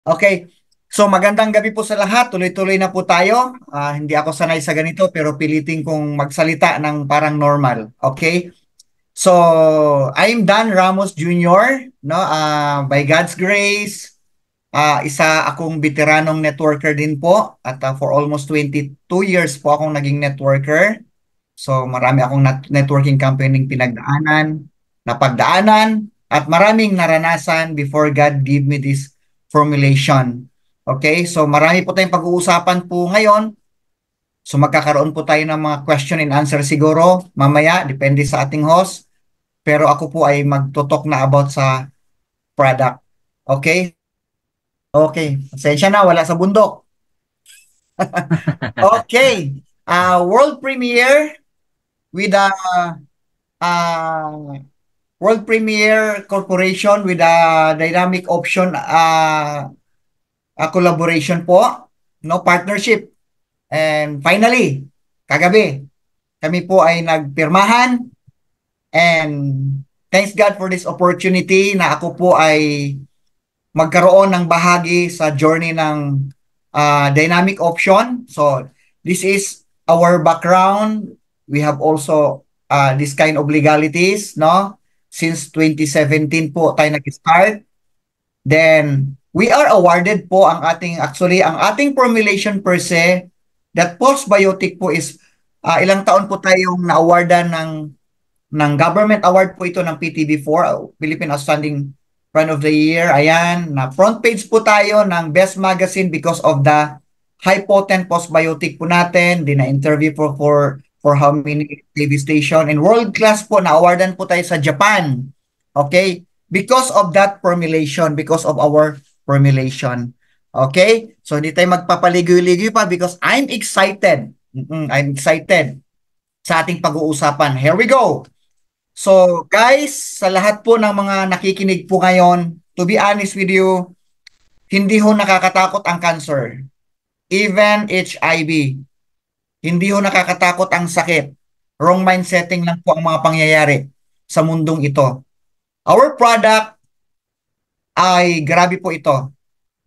Okay. So magandang gabi po sa lahat. Tuloy-tuloy na po tayo. Hindi ako sanay sa ganito pero pilitin kong magsalita ng parang normal. Okay? So I'm Dan Ramos Jr. No, by God's grace, isa akong veteranong networker din po at for almost 22 years po akong naging networker. So marami akong networking company pinagdaanan, napagdaanan, at maraming naranasan before God give me this formulation. Okay, so marami po tayong pag-uusapan po ngayon. So magkakaroon po tayo ng mga question and answer siguro mamaya, depende sa ating host. Pero ako po ay magtutok na about sa product. Okay? Okay, pasensya na, wala sa bundok. Okay, world premiere with uh, World Premier Corporation with a Dynamic Option a collaboration po, no partnership. And finally, kagabi, kami po ay nagpirmahan and thanks God for this opportunity na ako po ay magkaroon ng bahagi sa journey ng Dynamic Option. So, this is our background. We have also this kind of legalities, no? Since 2017 po tayo nag-start. Then, we are awarded po ang ating formulation per se, that postbiotic po is, ilang taon po tayong na-awardan ng government award po ito ng PTB4, Philippine Outstanding Brand of the Year. Ayan, na front page po tayo ng Best Magazine because of the high potent postbiotic po natin. Di na-interview for how many TV station. And world class po, na-awardan po tayo sa Japan. Okay? Because of that formulation, because of our formulation. Okay? So, hindi tayo magpapaligoy-ligoy pa because I'm excited. I'm excited sa ating pag-uusapan. Here we go. So guys, sa lahat po ng mga nakikinig po ngayon, to be honest with you, hindi ho nakakatakot ang cancer. Even HIV, hindi ho nakakatakot ang sakit. Wrong mind setting lang po ang mga pangyayari sa mundong ito. Our product ay grabe po ito.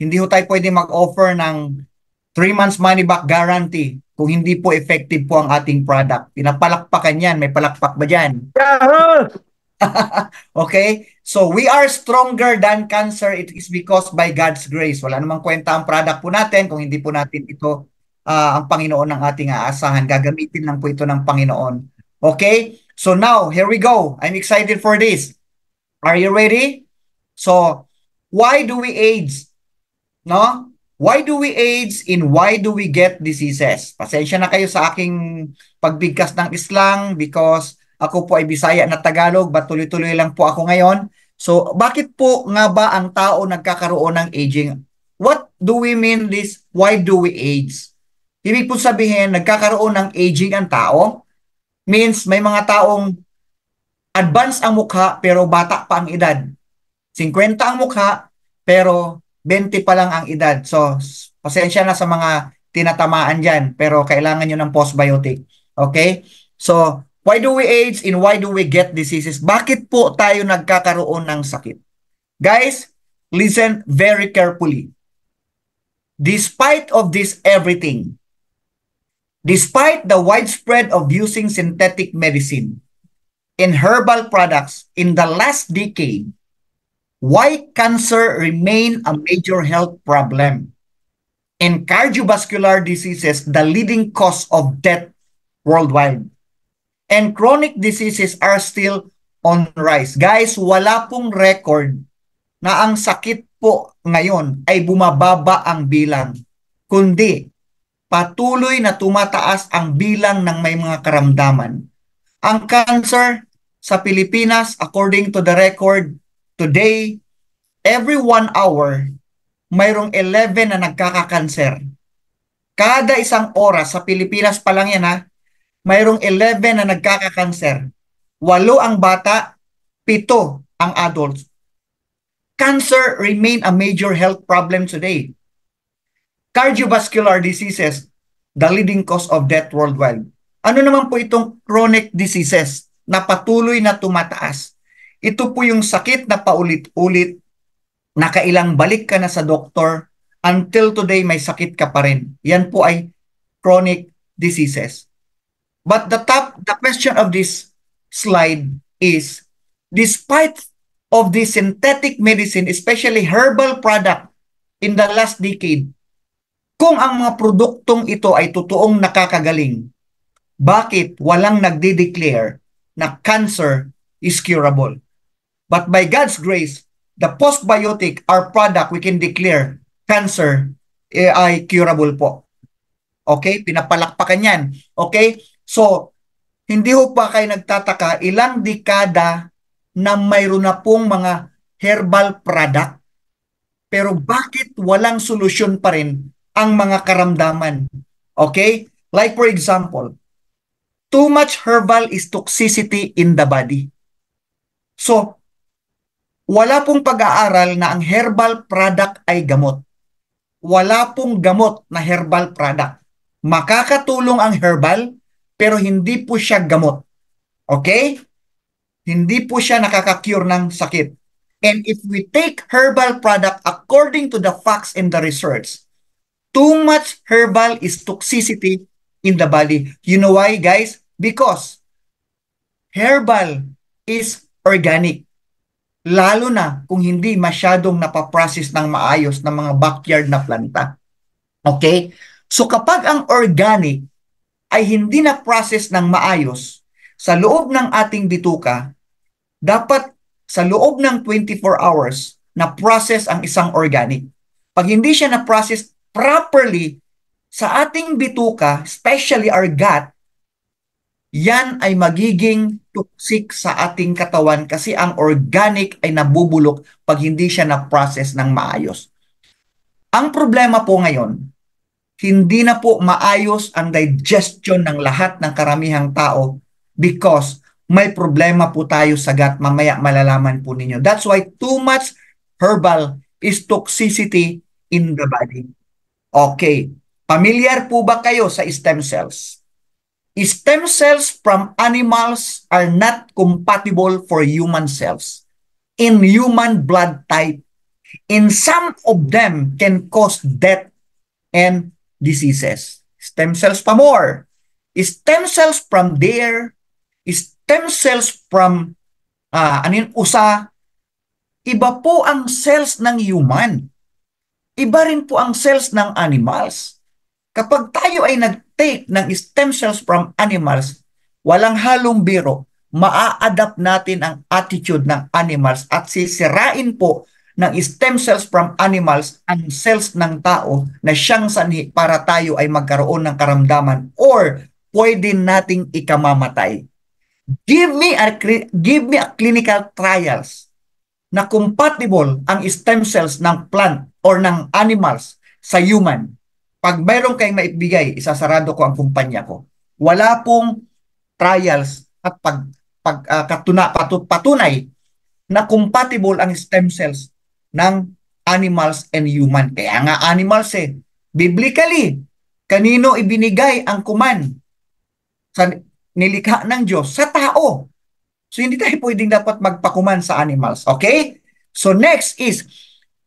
Hindi ho tayo pwede mag-offer ng 3 months money back guarantee kung hindi po effective po ang ating product. Pinapalakpakan yan. May palakpak ba dyan? Yahoo! Okay? So, we are stronger than cancer. It is because by God's grace. Wala namang kwenta ang product po natin kung hindi po natin ito ang Panginoon ng ating aasahan. Gagamitin lang po ito ng Panginoon. Okay? So now, here we go. I'm excited for this. Are you ready? So, why do we age? No? Why do we age and why do we get diseases? Pasensya na kayo sa aking pagbigkas ng islang because ako po ay Bisaya na Tagalog, but tuloy-tuloy lang po ako ngayon. So, bakit po nga ba ang tao nagkakaroon ng aging? What do we mean this? Why do we age? Ibig po sabihin, nagkakaroon ng aging ang tao means may mga taong advanced ang mukha pero bata pa ang edad. 50 ang mukha pero 20 pa lang ang edad. So, pasensya na sa mga tinatamaan dyan pero kailangan nyo ng postbiotic. Okay? So, why do we age and why do we get diseases? Bakit po tayo nagkakaroon ng sakit? Guys, listen very carefully. Despite of this everything, despite the widespread of using synthetic medicine and herbal products in the last decade, why cancer remain a major health problem and cardiovascular diseases the leading cause of death worldwide. And chronic diseases are still on rise. Guys, wala pong record na ang sakit po ngayon ay bumababa ang bilang, kundi patuloy na tumataas ang bilang ng may mga karamdaman. Ang cancer sa Pilipinas, according to the record today, every 1 hour, mayroong 11 na nagkakakanser. Kada isang oras, sa Pilipinas pa lang yan ha, mayroong 11 na nagkakakanser. 8 ang bata, 7 ang adults. Cancer remain a major health problem today. Cardiovascular diseases, the leading cause of death worldwide. Ano naman po itong chronic diseases na patuloy na tumataas? Ito po yung sakit na paulit-ulit nakailang balik ka na sa doktor, until today may sakit ka pa rin. Yan po ay chronic diseases. But the question of this slide is, despite of the synthetic medicine, especially herbal product in the last decade, kung ang mga produktong ito ay totoong nakakagaling, bakit walang nagde-declare na cancer is curable? But by God's grace, the postbiotic, our product, we can declare cancer ay curable po. Okay? Pinapalakpakan yan. Okay? So, hindi ho pa kayo nagtataka, ilang dekada na mayroon na pong mga herbal product, pero bakit walang solusyon pa rin ang mga karamdaman? Okay? Like for example, too much herbal is toxicity in the body. So, wala pong pag-aaral na ang herbal product ay gamot. Wala pong gamot na herbal product. Makakatulong ang herbal, pero hindi po siya gamot. Okay? Hindi po siya nakaka-cure ng sakit. And if we take herbal product according to the facts and the research, too much herbal is toxicity in the body. You know why, guys? Because herbal is organic. Lalo na kung hindi masyadong napaprocess ng maayos ng mga backyard na planta. Okay? So kapag ang organic ay hindi na-process ng maayos sa loob ng ating bituka, dapat sa loob ng 24 hours na-process ang isang organic. Pag hindi siya na-process properly sa ating bituka, especially our gut, yan ay magiging toxic sa ating katawan kasi ang organic ay nabubulok pag hindi siya na-process ng maayos. Ang problema po ngayon, hindi na po maayos ang digestion ng lahat ng karamihang tao because may problema po tayo sa gut. Mamaya malalaman po ninyo. That's why too much herbal is toxicity in the body. Okay. Familiar po ba kayo sa stem cells? Stem cells from animals are not compatible for human cells in human blood type. In some of them can cause death and diseases. Stem cells pa more. Stem cells from deer, stem cells from usa. Iba po ang cells ng human. Iba rin po ang cells ng animals. Kapag tayo ay nag-take ng stem cells from animals, walang halong biro, maa-adapt natin ang attitude ng animals at sisirain po ng stem cells from animals ang cells ng tao na siyang sanhi para tayo ay magkaroon ng karamdaman or pwede nating ikamamatay. Give me a clinical trials na compatible ang stem cells ng plant or ng animals sa human. Pag mayroon kayong maibigay, isasarado ko ang kumpanya ko. Wala pong trials at patunay na compatible ang stem cells ng animals and human. Kaya nga animals eh. Biblically, kanino ibinigay ang kuman sa nilikha ng Diyos? Sa tao. So hindi tayo pwedeng dapat magpakuman sa animals. Okay? So next is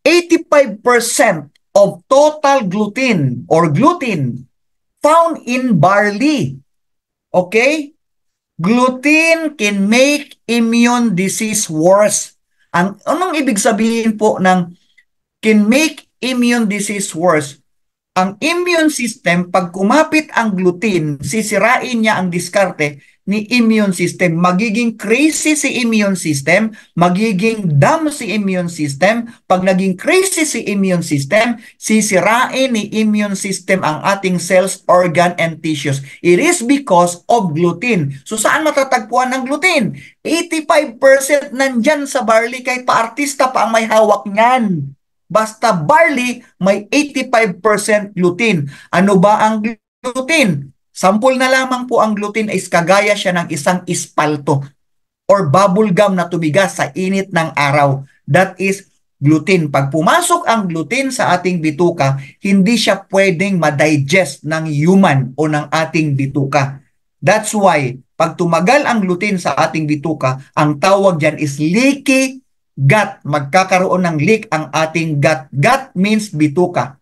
85% of total gluten or gluten found in barley. Okay? Gluten can make immune disease worse. Anong ibig sabihin po ng can make immune disease worse? Ang immune system, pag kumapit ang gluten, sisirain niya ang diskarte ni immune system. Magiging crazy si immune system, magiging dumb si immune system. Pag naging crazy si immune system, sisirain ni immune system ang ating cells, organ, and tissues. It is because of gluten. So saan matatagpuan ng gluten? 85% nandyan sa barley, kahit pa-artista pa ang may hawak niyan. Basta barley, may 85% gluten. Ano ba ang gluten? Sample na lamang po ang gluten is kagaya siya ng isang ispalto or bubble gum na tumigas sa init ng araw. That is gluten. Pag pumasok ang gluten sa ating bituka, hindi siya pwedeng ma-digest ng human o ng ating bituka. That's why, pag tumagal ang gluten sa ating bituka, ang tawag dyan is leaky gut, magkakaroon ng leak ang ating gut. Gut means bituka.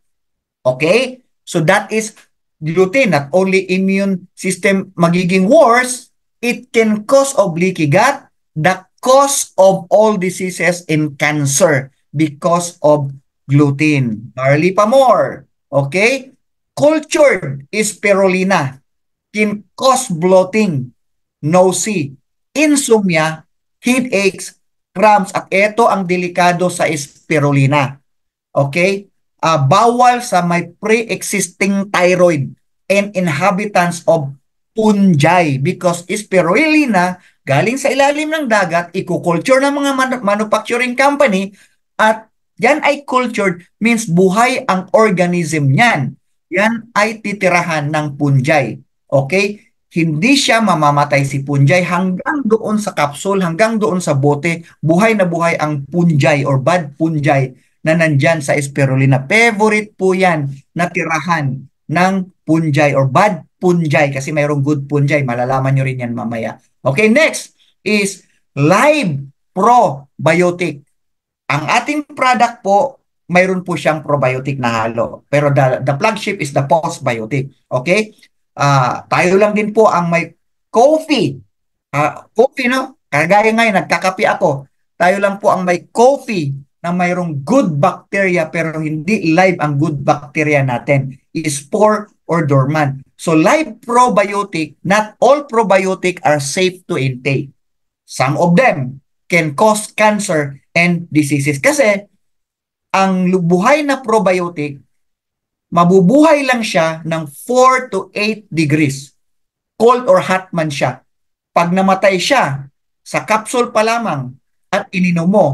Okay? So that is gluten. Not only immune system magiging worse, it can cause of leaky gut, the cause of all diseases in cancer because of gluten. Barley pa more. Okay? Cultured spirulina can cause bloating, nausea, insomnia, headaches, cramps, at ito ang delikado sa spirulina. Okay? Bawal sa may pre-existing thyroid and inhabitants of fungi because spirulina galing sa ilalim ng dagat, ikukulture ng mga manufacturing company at yan ay cultured means buhay ang organism niyan. Yan ay titirahan ng fungi. Okay? Hindi siya mamamatay si fungi hanggang doon sa capsule, hanggang doon sa bote, buhay na buhay ang fungi or bad fungi na nandyan sa spirulina. Favorite po yan na tirahan ng fungi or bad fungi kasi mayroong good fungi. Malalaman nyo rin yan mamaya. Okay, next is live probiotic. Ang ating product po, mayroon po siyang probiotic na halo. Pero the flagship is the postbiotic. Okay? Tayo lang din po ang may coffee. Coffee, no? Kagaya ngayon, nagkakape ako. Tayo lang po ang may coffee na mayroong good bacteria pero hindi live ang good bacteria natin. Is spore or dormant. So live probiotic, not all probiotic are safe to intake. Some of them can cause cancer and diseases. Kasi ang buhay na probiotic, mabubuhay lang siya ng 4 to 8 degrees. Cold or hot man siya. Pag namatay siya sa capsule pa lamang at ininom mo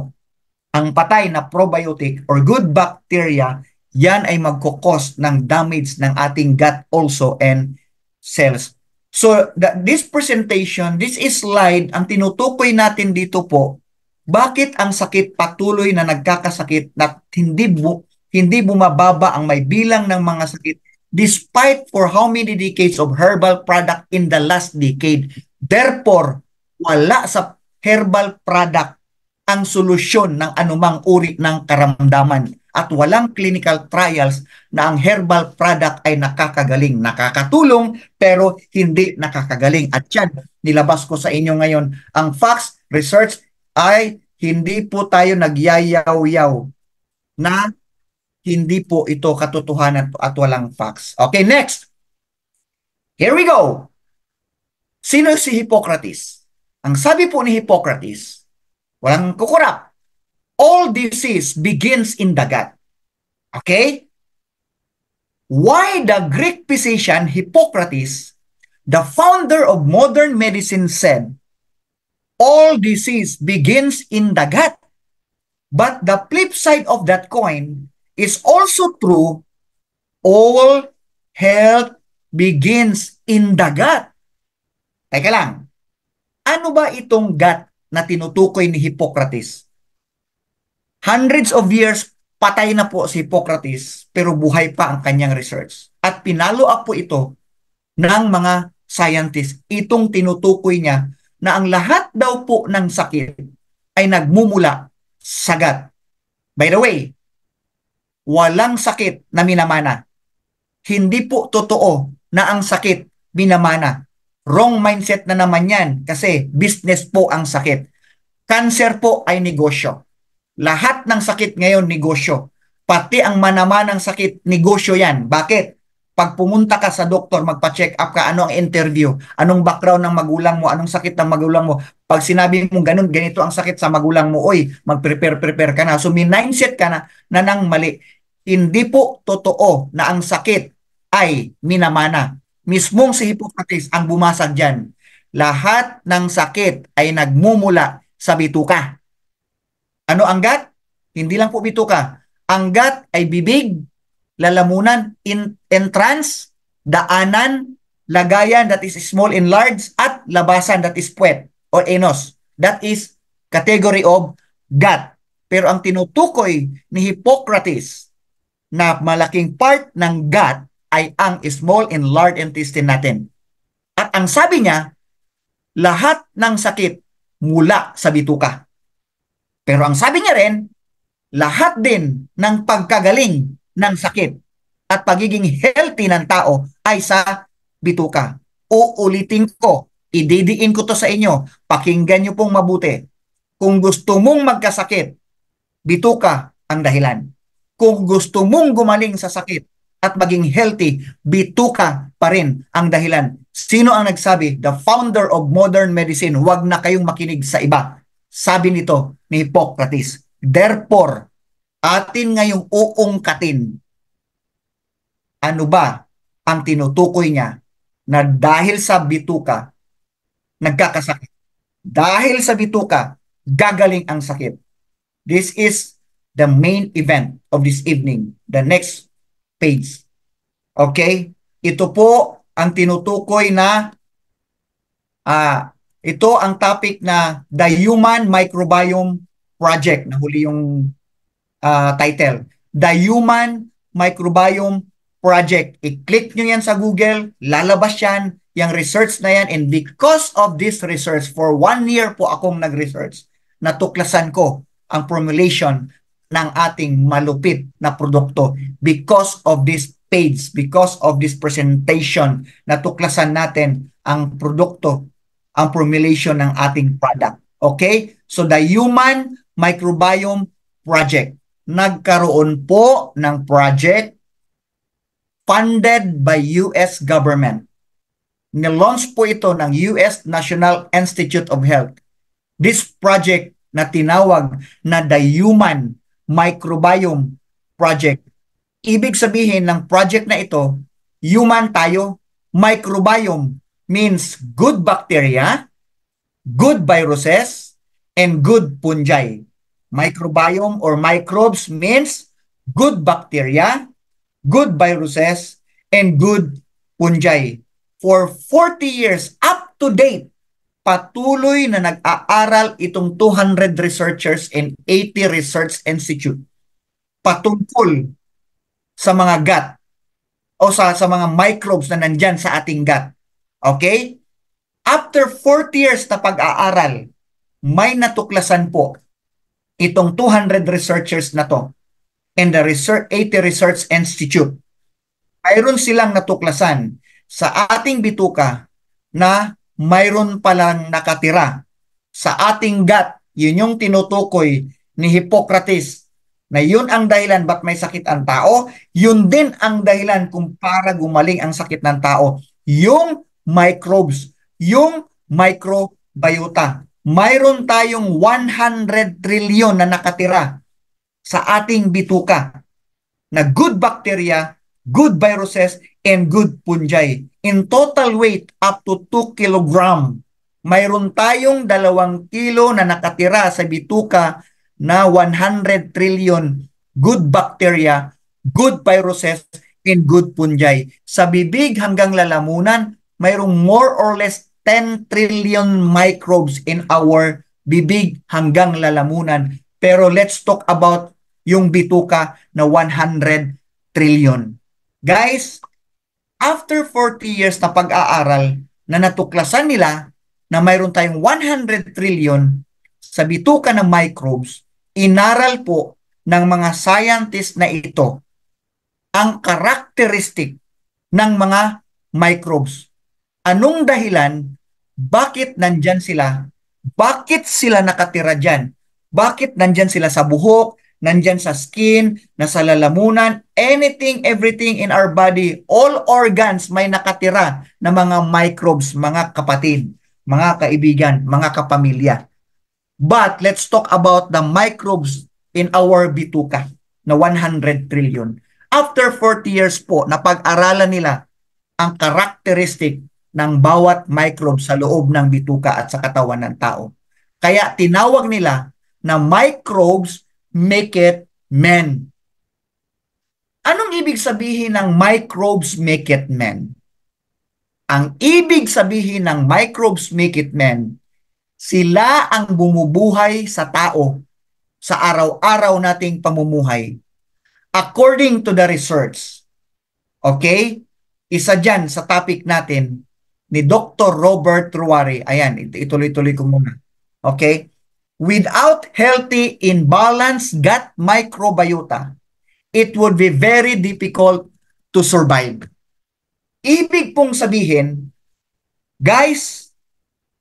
ang patay na probiotic or good bacteria, yan ay magkukos ng damage ng ating gut also and cells. So this presentation, this is slide, ang tinutukoy natin dito po, bakit ang sakit patuloy na nagkakasakit na hindi bumababa ang may bilang ng mga sakit despite for how many decades of herbal product in the last decade. Therefore, wala sa herbal product ang solusyon ng anumang uri ng karamdaman at walang clinical trials na ang herbal product ay nakakagaling, nakakatulong pero hindi nakakagaling. At yan, nilabas ko sa inyo ngayon, ang facts research ay hindi po tayo nagyayaw-yaw na hindi po ito katotohanan at walang facts. Okay, next. Here we go. Sino si Hippocrates? Ang sabi po ni Hippocrates, walang kukurap. All disease begins in the gut. Okay? Why the Greek physician Hippocrates, the founder of modern medicine, said, all disease begins in the gut. But the flip side of that coin is also true. All health begins in the gut. Teka lang. Ano ba itong gut na tinutukoy ni Hippocrates? Hundreds of years, patay na po si Hippocrates, pero buhay pa ang kanyang research. At pinalo up po ito ng mga scientists. Itong tinutukoy niya na ang lahat daw po ng sakit ay nagmumula sa gut. By the way, walang sakit na minamana. Hindi po totoo na ang sakit minamana. Wrong mindset na naman yan kasi business po ang sakit. Cancer po ay negosyo. Lahat ng sakit ngayon negosyo. Pati ang manamanang sakit, negosyo yan. Bakit? Pag pumunta ka sa doktor, magpa-check up ka, ano ang interview, anong background ng magulang mo, anong sakit ng magulang mo. Pag sinabi mo ganun, ganito ang sakit sa magulang mo, oy, mag-prepare ka na. So may mindset ka na nang mali. Hindi po totoo na ang sakit ay minamana. Mismong si Hippocrates ang bumasag dyan. Lahat ng sakit ay nagmumula sa bituka. Ano ang gut? Hindi lang po bituka. Ang gut ay bibig, lalamunan, entrance, daanan, lagayan that is small and large, at labasan that is puwet or anus. That is category of gut. Pero ang tinutukoy ni Hippocrates na malaking part ng gut ay ang small and large intestine natin. At ang sabi niya, lahat ng sakit mula sa bituka. Pero ang sabi niya rin, lahat din ng pagkagaling ng sakit at pagiging healthy ng tao ay sa bituka. Uulitin ko, ididiin ko to sa inyo, pakinggan niyo pong mabuti. Kung gusto mong magkasakit, bituka ang dahilan. Kung gusto mong gumaling sa sakit at maging healthy, bituka pa rin ang dahilan. Sino ang nagsabi? The founder of modern medicine. Huwag na kayong makinig sa iba. Sabi nito ni Hippocrates. Therefore, atin ngayong uungkatin, ano ba ang tinutukoy niya na dahil sa bituka, nagkakasakit. Dahil sa bituka, gagaling ang sakit. This is the main event of this evening. The next page. Okay? Ito po ang tinutukoy na ito ang topic na The Human Microbiome Project. Nahuli yung title. The Human Microbiome Project. I-click nyo yan sa Google, lalabas yan, yung research na yan, and because of this research, for 1 year po akong nag-research, natuklasan ko ang formulation ng ating malupit na produkto because of this page, because of this presentation, natuklasan natin ang produkto, ang formulation ng ating product. Okay? So the Human Microbiome Project. Nagkaroon po ng project funded by US government. Nilaunch po ito ng US National Institute of Health. This project na tinawag na the Human Microbiome Project. Ibig sabihin ng project na ito, human tayo, microbiome means good bacteria, good viruses, and good fungi. Microbiome or microbes means good bacteria, good viruses, and good fungi. For 40 years, up to date, patuloy na nag-aaral itong 200 researchers and 80 research institute patungkol sa mga gut o sa mga microbes na nandyan sa ating gut. Okay? After 40 years na pag-aaral, may natuklasan po itong 200 researchers na to and the 80 Research Institute. Mayroon silang natuklasan sa ating bituka na mayroon palang nakatira sa ating gut. Yun yung tinutukoy ni Hippocrates na yun ang dahilan ba't may sakit ang tao. Yun din ang dahilan kung para gumaling ang sakit ng tao. Yung microbes, yung microbiota. Mayroon tayong 100 trillion na nakatira sa ating bituka na good bacteria, good viruses, and good fungi. In total weight, up to 2 kilogram. Mayroon tayong 2 kilo na nakatira sa bituka na 100 trillion good bacteria, good viruses, and good fungi. Sa bibig hanggang lalamunan, mayroong more or less 10 trillion microbes in our bibig hanggang lalamunan. Pero let's talk about yung bituka na 100 trillion. Guys, after 40 years na pag-aaral, na natuklasan nila na mayroon tayong 100 trillion sa bituka ng microbes, inaral po ng mga scientists na ito ang karakteristik ng mga microbes. Anong dahilan? Bakit nandyan sila? Bakit sila nakatira dyan? Bakit nandyan sila sa buhok? Nandyan sa skin, nasa lalamunan, anything, everything in our body, all organs may nakatira na mga microbes, mga kapatid, mga kaibigan, mga kapamilya. But let's talk about the microbes in our bituka na 100 trillion. After 40 years po, napag-aralan nila ang karakteristik ng bawat microbe sa loob ng bituka at sa katawan ng tao. Kaya tinawag nila na microbes make it men. Anong ibig sabihin ng microbes make it men? Ang ibig sabihin ng microbes make it men, sila ang bumubuhay sa tao sa araw-araw nating pamumuhay. According to the research, okay? Isa dyan sa topic natin ni Dr. Robert Ruari. Ayan, ituloy-tuloy ko muna. Okay? Without healthy, imbalanced gut microbiota, it would be very difficult to survive. Ibig pong sabihin, guys,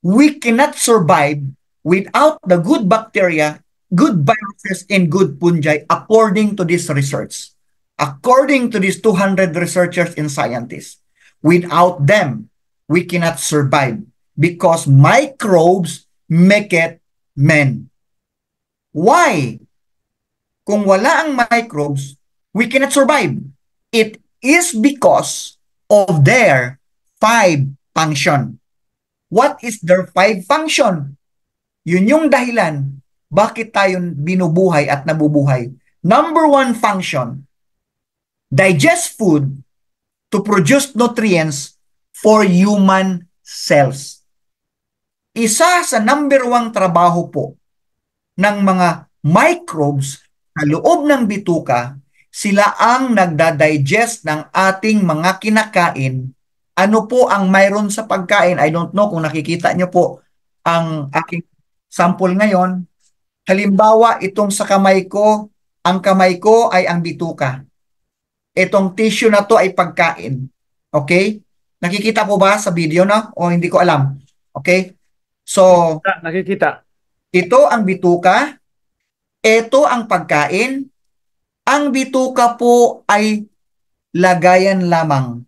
we cannot survive without the good bacteria, good viruses, and good fungi according to this research. According to these 200 researchers and scientists, without them, we cannot survive because microbes make it men. Why? Kung wala ang microbes, we cannot survive. It is because of their 5 function. What is their 5 function? Yun yung dahilan bakit tayo binubuhay at nabubuhay. Number 1 function, digest food to produce nutrients for human cells. Isa sa number 1 trabaho po ng mga microbes sa loob ng bituka, sila ang nagda-digest ng ating mga kinakain. Ano po ang mayroon sa pagkain? I don't know kung nakikita nyo po ang aking sample ngayon. Halimbawa, itong sa kamay ko, ang kamay ko ay ang bituka. Itong tissue na to ay pagkain. Okay? Nakikita po ba sa video na? O hindi ko alam. Okay? So, Nakikita. ito ang bituka. Ito ang pagkain. Ang bituka po ay lagayan lamang.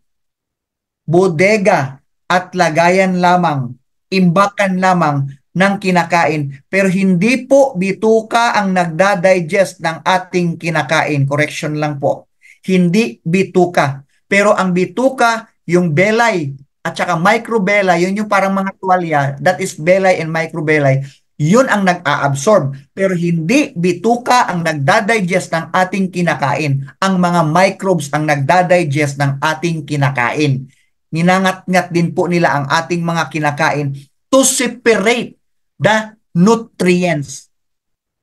Bodega at lagayan lamang. Imbakan lamang ng kinakain. Pero hindi po bituka ang nagda-digest ng ating kinakain. Correction lang po. Hindi bituka. Pero ang bituka, yung belay at saka microbelly, yun yung parang mga tuwalya. That is belay and microbelly. Yun ang nag-a-absorb. Pero hindi bituka ang nagda-digest ng ating kinakain. Ang mga microbes ang nagda-digest ng ating kinakain. Ninangat-ngat din po nila ang ating mga kinakain to separate the nutrients.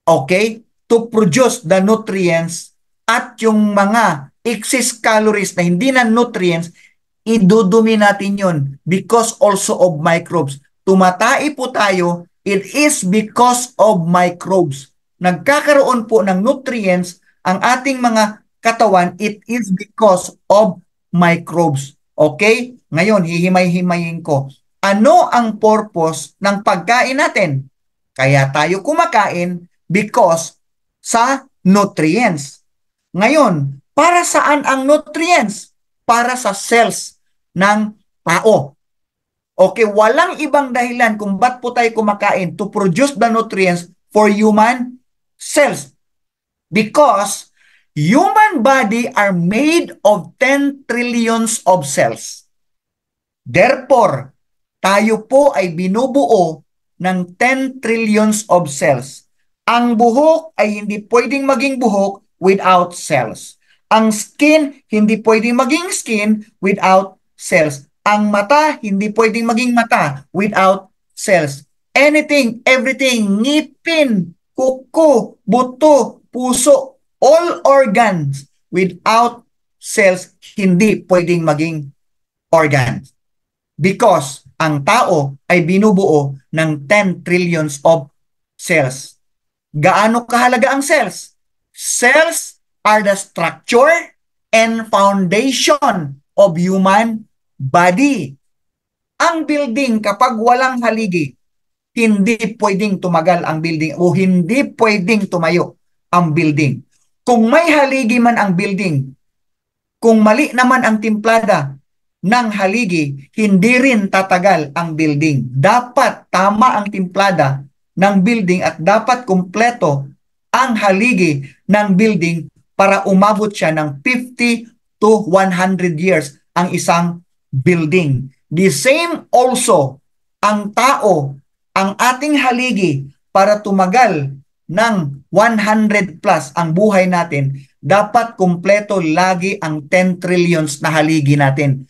Okay? To produce the nutrients at yung mga excess calories na hindi na nutrients, idudumi natin yun because also of microbes. Tumatai po tayo, it is because of microbes. Nagkakaroon po ng nutrients ang ating mga katawan, it is because of microbes. Okay? Ngayon, hihimay-himayin ko. Ano ang purpose ng pagkain natin? Kaya tayo kumakain because sa nutrients. Ngayon, para saan ang nutrients? Para sa cells ng tao. Okay, walang ibang dahilan kung ba't po tayo kumakain to produce the nutrients for human cells. Because human body are made of 10 trillions of cells. Therefore, tayo po ay binubuo ng 10 trillions of cells. Ang buhok ay hindi pwedeng maging buhok without cells. Ang skin, hindi pwedeng maging skin without cells. Ang mata, hindi pwedeng maging mata without cells. Anything, everything, ngipin, kuko, buto, puso, all organs without cells, hindi pwedeng maging organs. Because ang tao ay binubuo ng 10 trillions of cells. Gaano kahalaga ang cells? Cells are the structure and foundation of human body. Ang building, kapag walang haligi, hindi pwedeng tumagal ang building o hindi pwedeng tumayo ang building. Kung may haligi man ang building, kung mali naman ang timplada ng haligi, hindi rin tatagal ang building. Dapat tama ang timplada ng building at dapat kumpleto ang haligi ng building para umabot siya ng 50 to 100 years ang isang building. The same also ang tao, ang ating haligi para tumagal ng 100 plus ang buhay natin, dapat kumpleto lagi ang 10 trillions na haligi natin.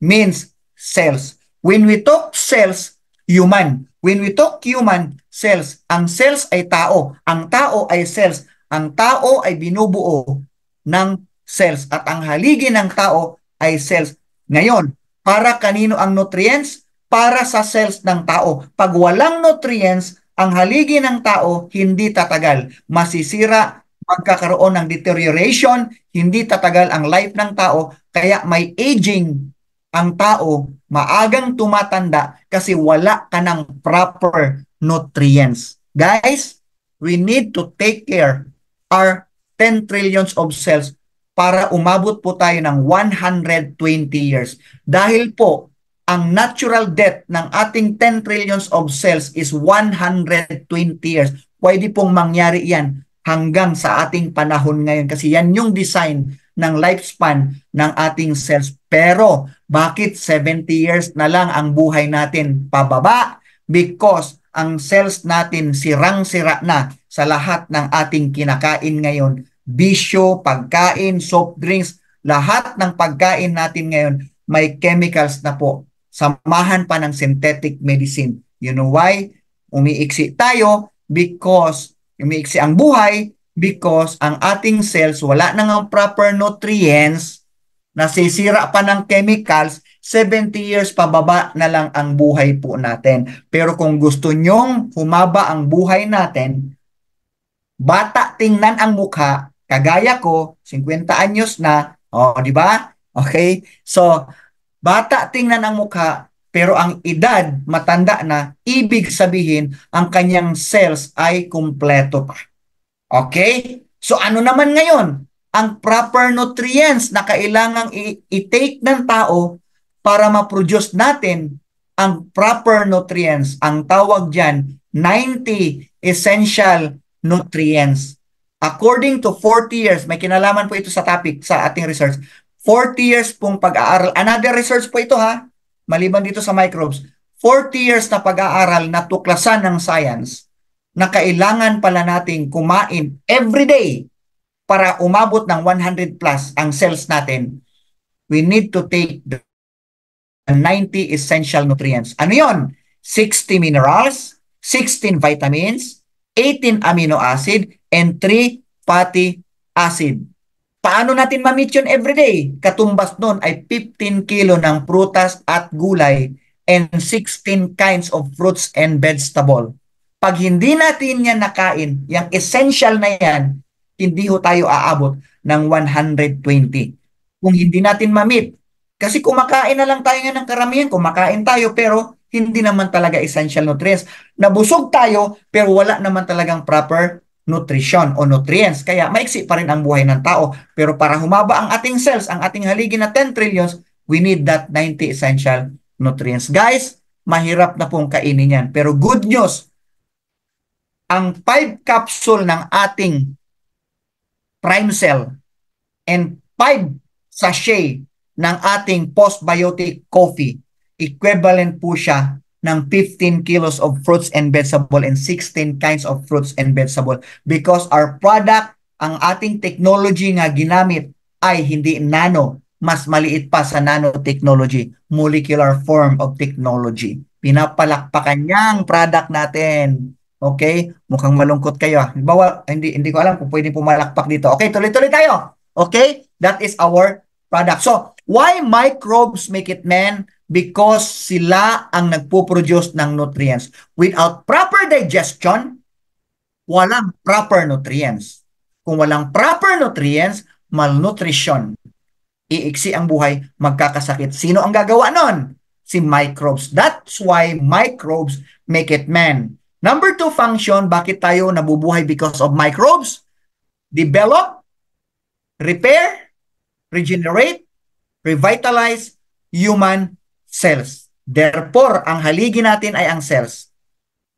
Means cells. When we talk cells, human. When we talk human, cells. Ang cells ay tao. Ang tao ay cells. Ang tao ay binubuo ng cells. At ang haligi ng tao ay cells. Ngayon, para kanino ang nutrients? Para sa cells ng tao. Pag walang nutrients, ang haligi ng tao hindi tatagal. Masisira, magkakaroon ng deterioration, hindi tatagal ang life ng tao, kaya may aging ang tao, maagang tumatanda kasi wala ka ng proper nutrients. Guys, we need to take care our 10 trillions of cells para umabot po tayo ng 120 years. Dahil po, ang natural death ng ating 10 trillions of cells is 120 years. Pwede pong mangyari yan hanggang sa ating panahon ngayon kasi yan yung design ng lifespan ng ating cells. Pero bakit 70 years na lang ang buhay natin pababa? Because ang cells natin sirang-sira na sa lahat ng ating kinakain ngayon. Bisyo, pagkain, soft drinks, lahat ng pagkain natin ngayon may chemicals na po. Samahan pa ng synthetic medicine. You know why? Umiiksi tayo because umiiksi ang buhay because ang ating cells wala nang proper nutrients, nasisira pa ng chemicals, 70 years pababa na lang ang buhay po natin. Pero kung gusto nyong humaba ang buhay natin, bata tingnan ang mukha, kagaya ko, 50 anyos na, oh, di ba? Okay? So, bata tingnan ang mukha, pero ang edad matanda na, ibig sabihin ang kanyang cells ay kumpleto pa. Okay? So ano naman ngayon? Ang proper nutrients na kailangang i-take ng tao para ma-produce natin ang proper nutrients. Ang tawag dyan, 90 essential nutrients. According to 40 years, may kinalaman po ito sa topic sa ating research, 40 years pong pag-aaral. Another research po ito ha, maliban dito sa microbes. 40 years na pag-aaral na tuklasan ng science na kailangan pala nating kumain every day para umabot ng 100 plus ang cells natin. We need to take the 90 essential nutrients. Ano yon? 60 minerals, 16 vitamins, 18 amino acid, and 3 fatty acid. Paano natin ma-meet yun everyday? Katumbas nun ay 15 kilo ng prutas at gulay and 16 kinds of fruits and vegetable. Pag hindi natin yan nakain, yung essential na yan, hindi ho tayo aabot ng 120. Kung hindi natin ma-meet. Kasi kumakain na lang tayo ng karamihan, kumakain tayo pero hindi naman talaga essential nutrients. Nabusog tayo pero wala naman talagang proper nutrition o nutrients. Kaya maiksi pa rin ang buhay ng tao. Pero para humaba ang ating cells, ang ating haligi na 10 trillions, we need that 90 essential nutrients. Guys, mahirap na pong kainin yan. Pero good news, ang 5 capsule ng ating prime cell and 5 sachet ng ating postbiotic coffee, equivalent po siya ng 15 kilos of fruits and vegetable and 16 kinds of fruits and vegetable because our product, ang ating technology nga ginamit ay hindi nano, mas maliit pa sa nanotechnology, molecular form of technology. Pinapalakpakan niya ang product natin. Okay? Mukhang malungkot kayo. Halimbawa, hindi ko alam kung pwede pumalakpak dito. Okay, tuloy-tuloy tayo. Okay? That is our product. So, why microbes make it, man? Because sila ang nagpo-produce ng nutrients. Without proper digestion, walang proper nutrients. Kung walang proper nutrients, malnutrition. Iiksi ang buhay, magkakasakit. Sino ang gagawa nun? Si microbes. That's why microbes make it, man. Number 2 function, bakit tayo nabubuhay because of microbes? Develop, repair, regenerate, revitalize human cells. Therefore, ang haligi natin ay ang cells.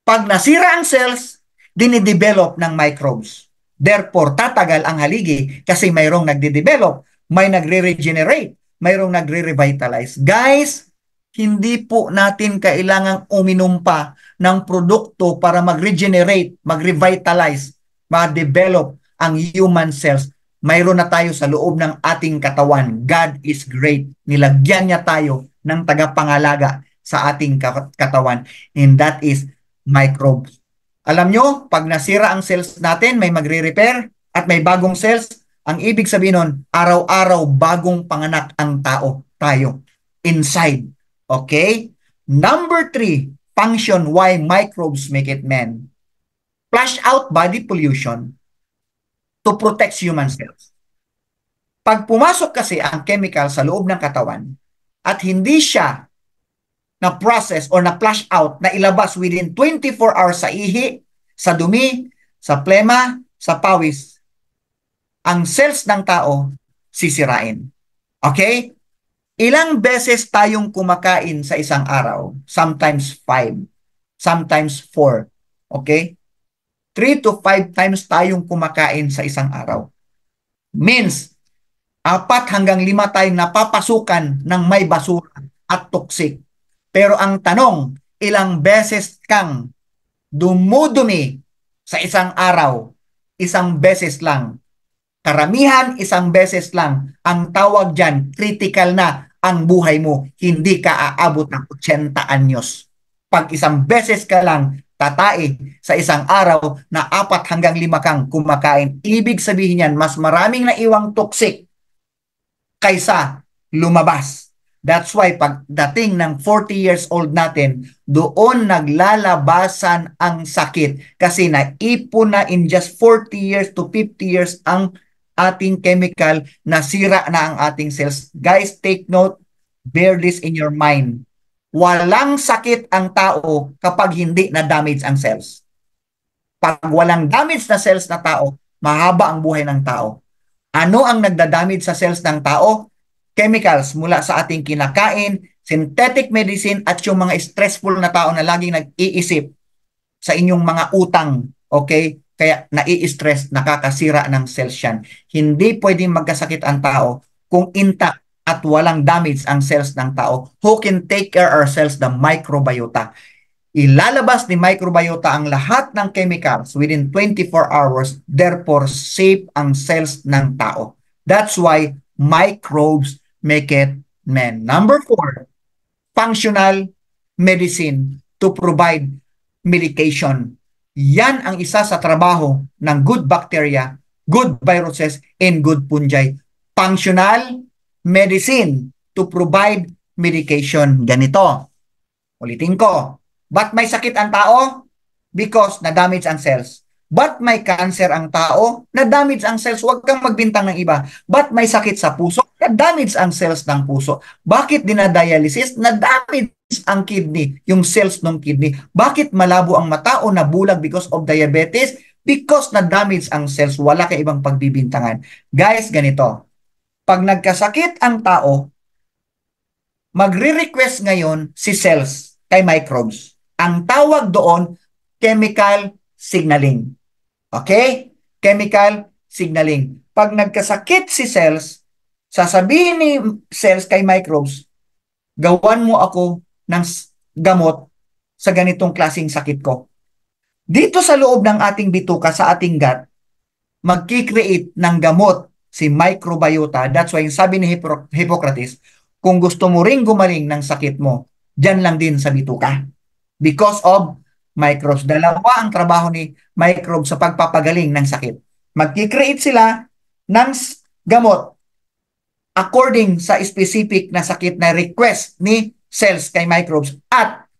Pag nasira ang cells, dinidevelop ng microbes. Therefore, tatagal ang haligi kasi mayroong nagde-develop, may nagre-regenerate, mayroong nagre-revitalize. Guys, hindi po natin kailangang uminom pa ng produkto para mag-regenerate, mag-revitalize, ma-develop ang human cells. Mayroon na tayo sa loob ng ating katawan. God is great. Nilagyan niya tayo ng tagapangalaga sa ating katawan. And that is microbes. Alam nyo, pag nasira ang cells natin, may magre-repair at may bagong cells. Ang ibig sabihin nun, araw-araw bagong panganak ang tao, tayo, inside. Okay? Number 3, function why microbes make it men. Flush out body pollution to protect human cells. Pag pumasok kasi ang chemical sa loob ng katawan at hindi siya na-process or na-flush out, na ilabas within 24 hours sa ihi, sa dumi, sa plema, sa pawis, ang cells ng tao sisirain. Okay? Ilang beses tayong kumakain sa isang araw? Sometimes 5, sometimes 4. Okay? 3 to 5 times tayong kumakain sa isang araw. Means, 4 hanggang 5 tayong napapasukan ng may basura at toxic. Pero ang tanong, ilang beses kang dumudumi sa isang araw? Isang beses lang. Karamihan, isang beses lang. Ang tawag dyan, critical na ang buhay mo. Hindi ka aabot ng 80 anyos. Pag isang beses ka lang tatae sa isang araw na 4 hanggang 5 kang kumakain, ibig sabihin yan, mas maraming naiwang toxic kaysa lumabas. That's why pagdating ng 40 years old natin, doon naglalabasan ang sakit kasi naipon na in just 40 years to 50 years ang ating chemical, nasira na ang ating cells. Guys, take note, bear this in your mind. Walang sakit ang tao kapag hindi na-damage ang cells. Pag walang damage na cells na tao, mahaba ang buhay ng tao. Ano ang nagda-damage sa cells ng tao? Chemicals mula sa ating kinakain, synthetic medicine, at yung mga stressful na tao na laging nag-iisip sa inyong mga utang. Okay? Kaya nai-stress, nakakasira ng cells yan. Hindi pwedeng magkasakit ang tao kung intact at walang damage ang cells ng tao. Who can take care of our cells? The microbiota. Ilalabas ni microbiota ang lahat ng chemicals within 24 hours. Therefore, safe ang cells ng tao. That's why microbes make it men. Number 4, functional medicine to provide medication. Yan ang isa sa trabaho ng good bacteria, good viruses, and good fungi. Functional medicine to provide medication. Ganito. Ulitin ko. Ba't may sakit ang tao? Because na-damage ang cells. Ba't may cancer ang tao? Na-damage ang cells. Huwag kang magbintang ng iba. Ba't may sakit sa puso? Na-damage ang cells ng puso. Bakit dinadialysis? Na-damage ang kidney, yung cells ng kidney. Bakit malabo ang mata o nabulag because of diabetes? Because na-damage ang cells. Wala kang ibang pagbibintangan. Guys, ganito. Pag nagkasakit ang tao, magre-request ngayon si cells kay microbes. Ang tawag doon, chemical signaling. Okay? Chemical signaling. Pag nagkasakit si cells, sasabihin ni cells kay microbes, gawan mo ako ng gamot sa ganitong klaseng sakit ko. Dito sa loob ng ating bituka, sa ating gut, magkikreate ng gamot si microbiota. That's why sabi ni Hippocrates, kung gusto mo ring gumaling ng sakit mo, dyan lang din sa bituka. Because of microbes. Dalawa ang trabaho ni microbes sa pagpapagaling ng sakit. Magkikreate sila ng gamot according sa specific na sakit na request ni cells kay microbes. At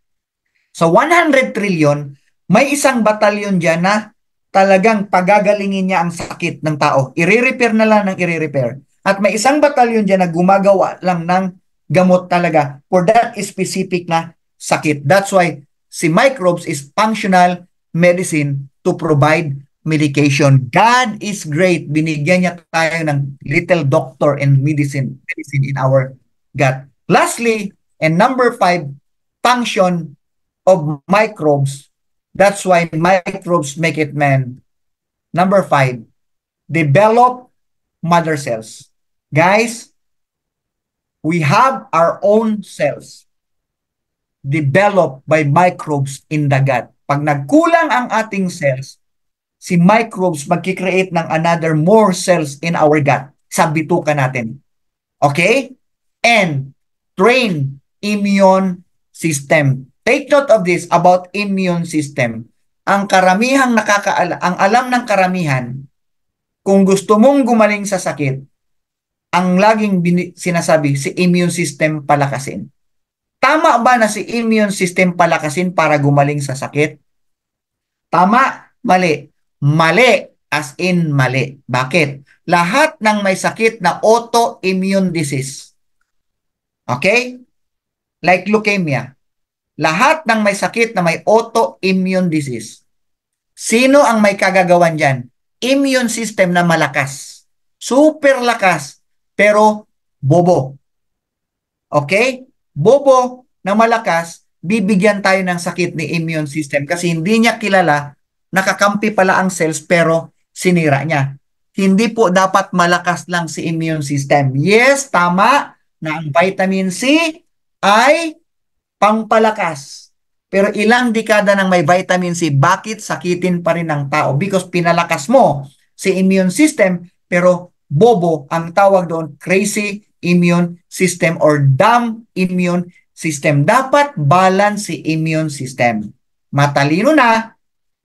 sa 100 trillion, may isang batalyon dyan na talagang pagagalingin niya ang sakit ng tao. I-repair na lang ng i-repair. At may isang batalyon dyan na gumagawa lang ng gamot talaga for that specific na sakit. That's why si microbes is functional medicine to provide medication. God is great. Binigyan niya tayo ng little doctor and medicine in our gut. Lastly, and number 5, function of microbes. That's why microbes make it man. Number 5, develop mother cells. Guys, we have our own cells developed by microbes in the gut. Pag nagkulang ang ating cells, si microbes magkikreate ng another more cells in our gut, sa bituka natin. Okay? And train immune system. Take note of this about immune system. Ang karamihang ang alam ng karamihan, kung gusto mong gumaling sa sakit, ang laging sinasabi, si immune system palakasin. Tama ba na si immune system palakasin para gumaling sa sakit? Tama? Mali. Mali. As in mali. Bakit? Lahat ng may sakit na autoimmune disease. Okay? Like leukemia. Lahat ng may sakit na may autoimmune disease. Sino ang may kagagawan dyan? Immune system na malakas. Super lakas. Pero bobo. Okay? Bobo na malakas, bibigyan tayo ng sakit ni immune system kasi hindi niya kilala, nakakampi pala ang cells pero sinira niya. Hindi po dapat malakas lang si immune system. Yes, tama na ang vitamin C ay pampalakas. Pero ilang dekada nang may vitamin C, bakit sakitin pa rin ng tao? Because pinalakas mo si immune system, pero bobo ang tawag doon, crazy immune system or dumb immune system. Dapat balance si immune system. Matalino na,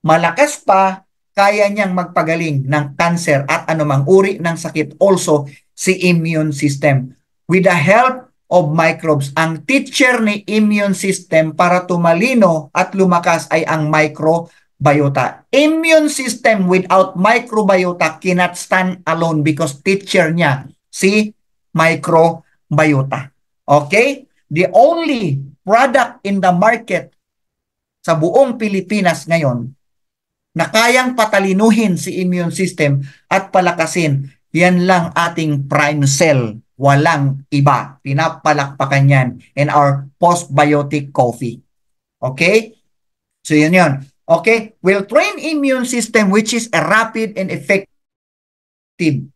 malakas pa, kaya niyang magpagaling ng cancer at anumang uri ng sakit. Also, si immune system. With the help of microbes. Ang teacher ni immune system para tumalino at lumakas ay ang microbiota. Immune system without microbiota cannot stand alone because teacher niya si microbiota. Okay? The only product in the market sa buong Pilipinas ngayon na kayang patalinuhin si immune system at palakasin, yan lang ating prime cell. Walang iba. Pinapalakpakan yan in our postbiotic coffee. Okay? So yun yun. Okay? We'll train immune system which is a rapid and effective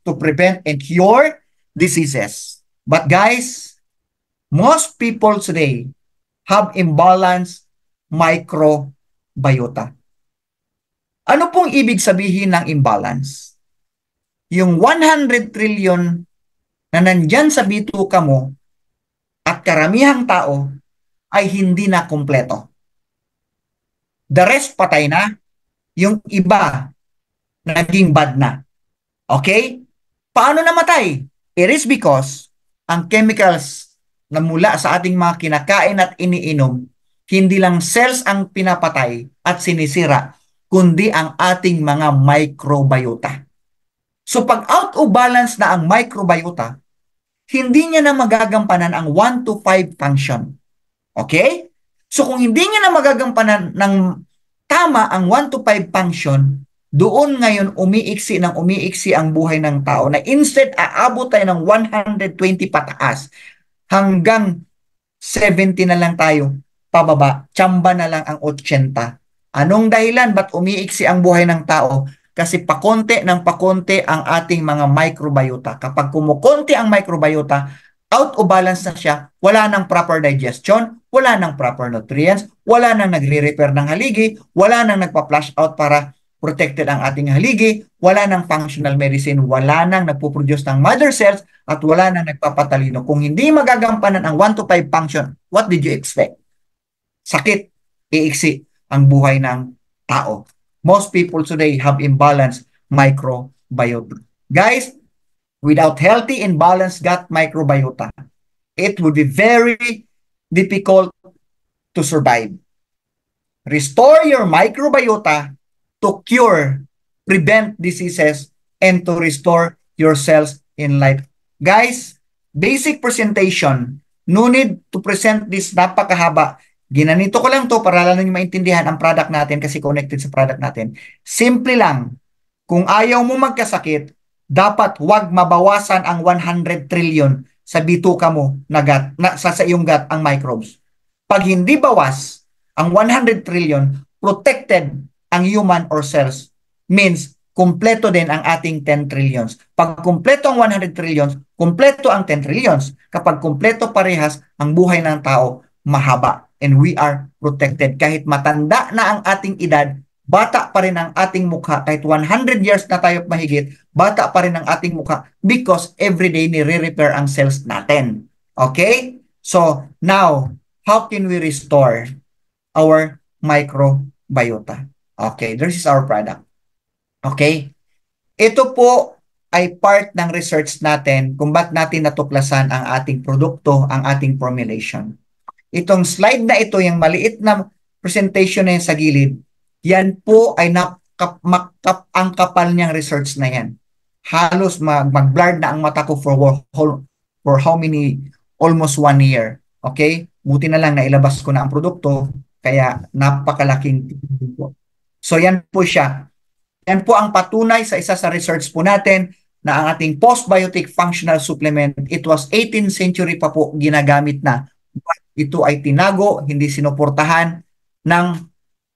to prevent and cure diseases. But guys, most people today have imbalanced microbiota. Ano pong ibig sabihin ng imbalance? Yung 100 trillion na nandyan sa bituka mo at karamihang tao ay hindi na kumpleto. The rest patay na, yung iba naging bad na. Okay? Paano namatay? It is because ang chemicals na mula sa ating mga kinakain at iniinom, hindi lang cells ang pinapatay at sinisira, kundi ang ating mga microbiota. So pag out of balance na ang microbiota, hindi niya na magagampanan ang 1 to 5 function. Okay? So kung hindi niya na magagampanan ng tama ang 1 to 5 function, doon ngayon umiiksi ang buhay ng tao na instead aabot tayo ng 120 pataas hanggang 70 na lang tayo pababa, tsamba na lang ang 80. Anong dahilan? Ba't umiiksi ang buhay ng tao? Kasi pakonti ng pakonti ang ating mga microbiota. Kapag kumukonti ang microbiota, out of balance na siya, wala nang proper digestion, wala nang proper nutrients, wala nang nagre-repair ng haligi, wala nang nagpa-flush out para protected ang ating haligi, wala nang functional medicine, wala nang nagpo-produce ng mother cells, at wala nang nagpapatalino. Kung hindi magagampanan ang 1 to 5 function, what did you expect? Sakit, iiksi ang buhay ng tao. Most people today have imbalanced microbiota. Guys, without healthy and balanced gut microbiota, it would be very difficult to survive. Restore your microbiota to cure, prevent diseases, and to restore your cells in life. Guys, basic presentation. No need to present this napakahaba. Ginanito ko lang to para lang nyo maintindihan ang product natin kasi connected sa product natin. Simple lang. Kung ayaw mo magkasakit, dapat huwag mabawasan ang 100 trillion sa bituka mo sa iyong gut ang microbes. Pag hindi bawas ang 100 trillion, protected ang human or cells. Means, kumpleto din ang ating 10 trillions. Pag kumpleto ang 100 trillions, kumpleto ang 10 trillions. Kapag kumpleto parehas, ang buhay ng tao, mahaba. And we are protected. Kahit matanda na ang ating edad, bata pa rin ang ating mukha. Kahit 100 years na tayo mahigit, bata pa rin ang ating mukha because everyday nire-repair ang cells natin. Okay? So, now, how can we restore our microbiota? Okay, this is our product. Okay? Ito po ay part ng research natin kung ba't natin natuklasan ang ating produkto, ang ating formulation. Itong slide na ito, yung maliit na presentation na yan sa gilid, yan po ay ang kapal niyang research na yan. Halos mag-blurred na ang mata ko for how many, almost 1 year. Okay? Buti na lang nailabas ko na ang produkto, kaya napakalaking po. So yan po siya. Yan po ang patunay sa isa sa research po natin na ang ating postbiotic functional supplement, it was 18th century pa po ginagamit na. Ito ay tinago, hindi sinuportahan ng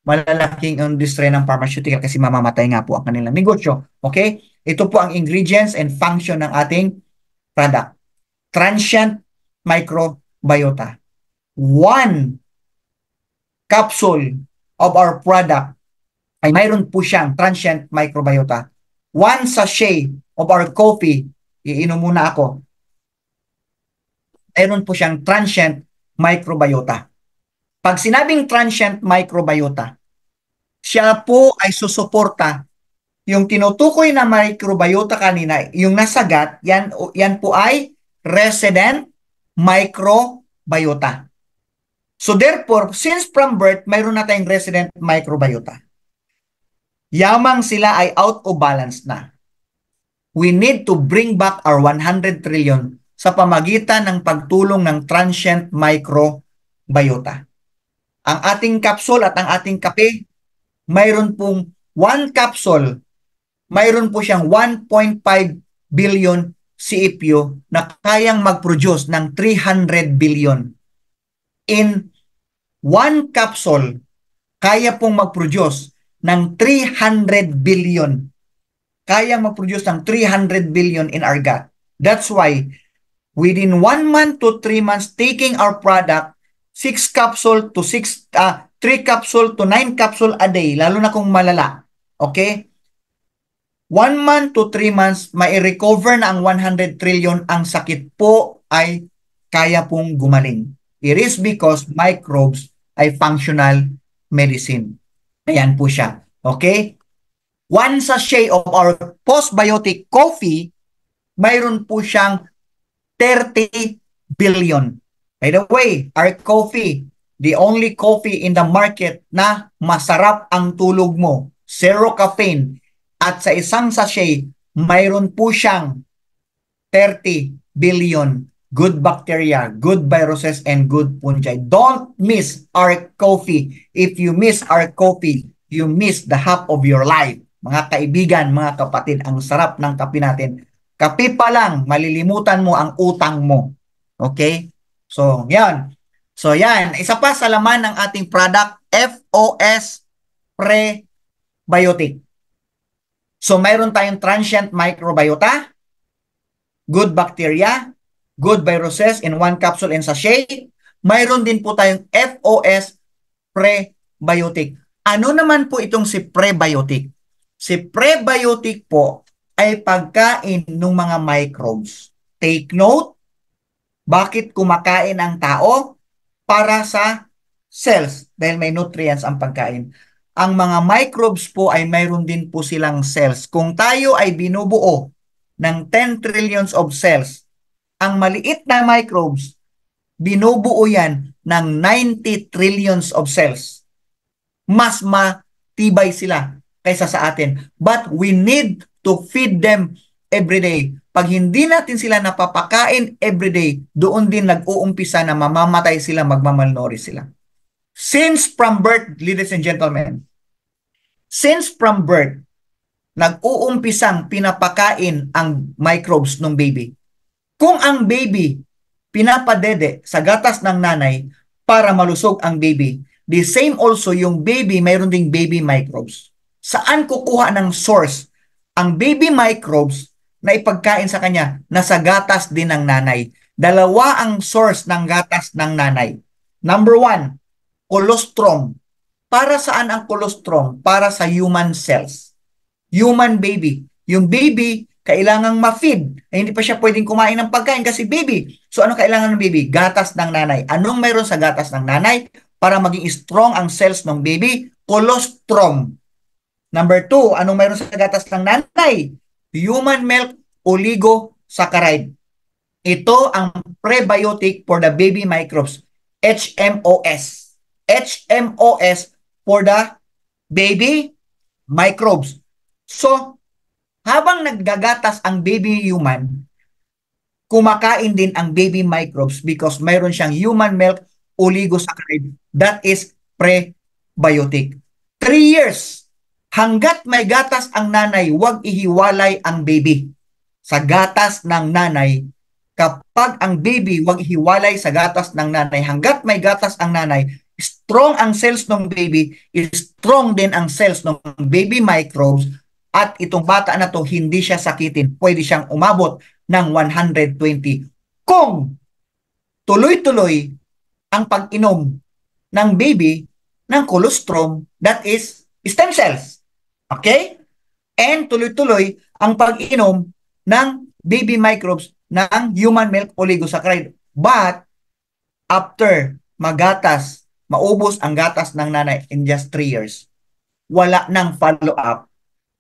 malalaking industriya ng pharmaceutical kasi mamamatay nga po ang kanilang negosyo. Okay? Ito po ang ingredients and function ng ating product. Transient microbiota. 1 capsule of our product ay mayroon po siyang transient microbiota. 1 sachet of our coffee, iinom muna ako, mayroon po siyang transient microbiota. Pag sinabing transient microbiota, siya po ay susuporta. Yung tinutukoy na microbiota kanina, yung nasagat, yan po ay resident microbiota. So therefore, since from birth, mayroon na tayong resident microbiota. Yamang sila ay out of balance na. We need to bring back our 100 trillion sa pamagitan ng pagtulong ng transient microbiota. Ang ating capsule at ang ating kape, mayroon pong 1 capsule, mayroon po siyang 1.5 billion CFU na kayang mag-produce ng 300 billion. In 1 capsule, kaya pong mag-produce ng 300 billion. Kayang mag-produce ng 300 billion in our gut. That's why, within 1 month to 3 months, taking our product, 3 capsule to 9 capsule a day, lalo na kung malala. Okay? 1 month to 3 months, mai-recover na ang 100 trillion, ang sakit po ay kaya pong gumaling. It is because microbes ay functional medicine. Ayan po siya. Okay? 1 sachet of our postbiotic coffee, mayroon po siyang 30 billion. By the way, our coffee, the only coffee in the market na masarap ang tulog mo, zero caffeine, at sa isang sachet, mayroon po siyang 30 billion good bacteria, good viruses, and good fungi. Don't miss our coffee. If you miss our coffee, you miss the half of your life. Mga kaibigan, mga kapatid, ang sarap ng kape natin. Kape pa lang, malilimutan mo ang utang mo. Okay? So, yan. So, yan. Isa pa sa laman ng ating product, FOS Prebiotic. So, mayroon tayong transient microbiota, good bacteria, good viruses in 1 capsule and sachet. Mayroon din po tayong FOS Prebiotic. Ano naman po itong si prebiotic? Si prebiotic po ay pagkain ng mga microbes. Take note, bakit kumakain ang tao? Para sa cells, dahil may nutrients ang pagkain. Ang mga microbes po ay mayroon din po silang cells. Kung tayo ay binubuo ng 10 trillions of cells, ang maliit na microbes, binubuo yan ng 90 trillions of cells. Mas matibay sila kaysa sa atin. But we need to feed them every day. Pag hindi natin sila napapakain every day, doon din nag-uumpisa na mamamatay sila, magmamalnourished sila. Since from birth, ladies and gentlemen, since from birth, nag-uumpisang pinapakain ang microbes ng baby. Kung ang baby pinapadede sa gatas ng nanay para malusog ang baby, the same also yung baby, mayroon ding baby microbes. Saan kukuha ng source ang baby microbes na ipagkain sa kanya? Nasa gatas din ng nanay. Dalawa ang source ng gatas ng nanay. Number 1, colostrum. Para saan ang colostrum? Para sa human cells. Human baby. Yung baby, kailangang ma-feed. Hindi pa siya pwedeng kumain ng pagkain kasi baby. So ano kailangan ng baby? Gatas ng nanay. Anong mayroon sa gatas ng nanay para maging strong ang cells ng baby? Colostrum. Number 2, anong mayroon sa gatas ng nanay? Human milk oligosaccharide. Ito ang prebiotic for the baby microbes. HMOS. HMOS for the baby microbes. So, habang naggagatas ang baby human, kumakain din ang baby microbes because mayroon siyang human milk oligosaccharide that is prebiotic. 3 years, hanggat may gatas ang nanay, huwag ihiwalay ang baby sa gatas ng nanay. Kapag ang baby, huwag ihiwalay sa gatas ng nanay. Hanggat may gatas ang nanay, strong ang cells ng baby, strong din ang cells ng baby microbes, at itong bata na to, hindi siya sakitin. Pwede siyang umabot ng 120 kung tuloy-tuloy ang pag-inom ng baby ng colostrum, that is stem cells. Okay? And tuloy-tuloy ang pag-inom ng baby microbes ng human milk oligosaccharide. But after magatas, maubos ang gatas ng nanay in just 3 years, wala nang follow-up.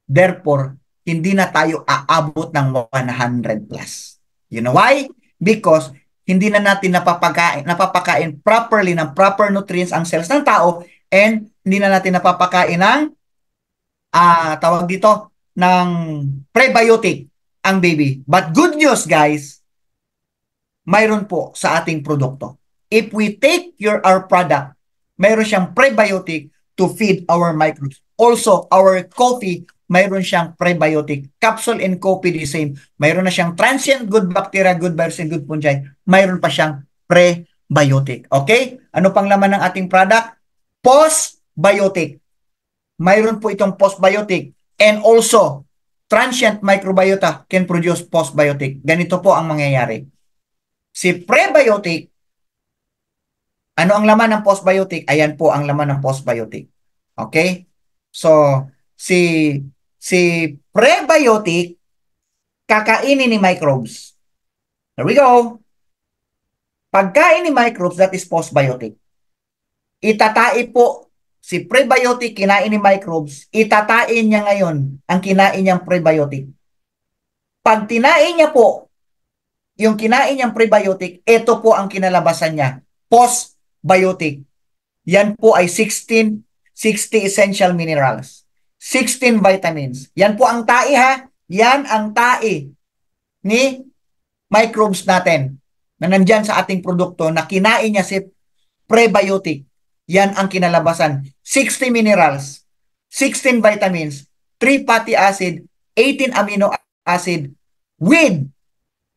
Therefore, hindi na tayo aabot ng 100 plus. You know why? Because hindi na natin napapakain properly ng proper nutrients ang cells ng tao, and hindi na natin napapakain ng tawag dito ng prebiotic ang baby. But good news guys, mayroon po sa ating produkto. If we take our product, mayroon siyang prebiotic to feed our microbes. Also, our coffee, mayroon siyang prebiotic. Capsule and coffee the same. Mayroon na siyang transient good bacteria, good virus, and good fungi. Mayroon pa siyang prebiotic. Okay? Ano pang laman ng ating product? Postbiotic. Mayroon po itong postbiotic. And also, transient microbiota can produce postbiotic. Ganito po ang mangyayari. Si prebiotic, ano ang laman ng postbiotic? Ayan po ang laman ng postbiotic. Okay? So, si prebiotic, kakainin ni microbes. There we go. Pagkain ni microbes, that is postbiotic. Itatai po, si prebiotic, kinain ni microbes, itatain niya ngayon ang kinain niyang prebiotic. Pag tinain niya po, yung kinain niyang prebiotic, ito po ang kinalabasan niya. Postbiotic. Yan po ay 60 essential minerals. 16 vitamins. Yan po ang tae ha. Yan ang tae ni microbes natin na nandyan sa ating produkto na kinain niya si prebiotic. Yan ang kinalabasan. 60 minerals, 16 vitamins, 3 fatty acid, 18 amino acid with